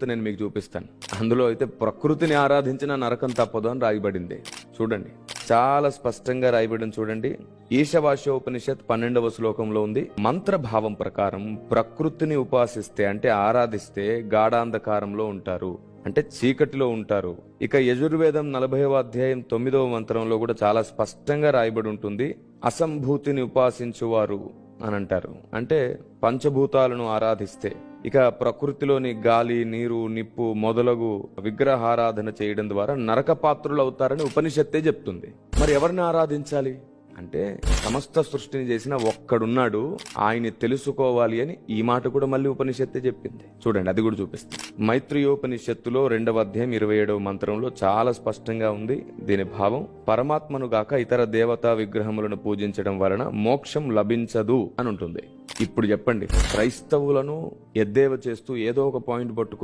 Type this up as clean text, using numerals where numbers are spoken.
నేను మీకు చూపిస్తాను. అందులో అయితే ప్రకృతిని ఆరాధించిన నరకం తప్పదు అని రాయబడింది. చూడండి, చాలా స్పష్టంగా రాయబడింది. చూడండి, ఈశావాస్యోపనిషత్ 12వ శ్లోకంలో ఉంది. మంత్రభావం ప్రకారం ప్రకృతిని ఉపాసిస్తే అంటే ఆరాధిస్తే గాఢాంధకారంలో ఉంటారు, అంటే చీకటిలో ఉంటారు. ఇక యజుర్వేదం 40వ అధ్యాయం 9వ మంత్రంలో కూడా చాలా స్పష్టంగా రాయబడి ఉంటుంది. అసంభూతిని ఉపాసించువారు అని అంటారు, అంటే పంచభూతాలను ఆరాధిస్తే. ఇక ప్రకృతిలోని గాలి, నీరు, నిప్పు మొదలగు విగ్రహారాధన చేయడం ద్వారా నరక పాత్రులు అవుతారని ఉపనిషత్తే చెప్తుంది. మరి ఎవరిని ఆరాధించాలి అంటే సమస్త సృష్టిని చేసిన ఒక్కడున్నాడు, ఆయన్ని తెలుసుకోవాలి అని ఈ మాట కూడా మళ్ళీ ఉపనిషత్తే చెప్పింది. చూడండి, అది కూడా చూపిస్తుంది. మైత్రియోపనిషత్తులో 2వ అధ్యాయం 27వ మంత్రంలో చాలా స్పష్టంగా ఉంది. దీని భావం పరమాత్మను గాక ఇతర దేవతా విగ్రహములను పూజించడం వలన మోక్షం లభించదు అని ఉంటుంది. ఇప్పుడు చెప్పండి, క్రైస్తవులను ఎద్దేవ చేస్తూ ఏదో ఒక పాయింట్ పట్టుకొని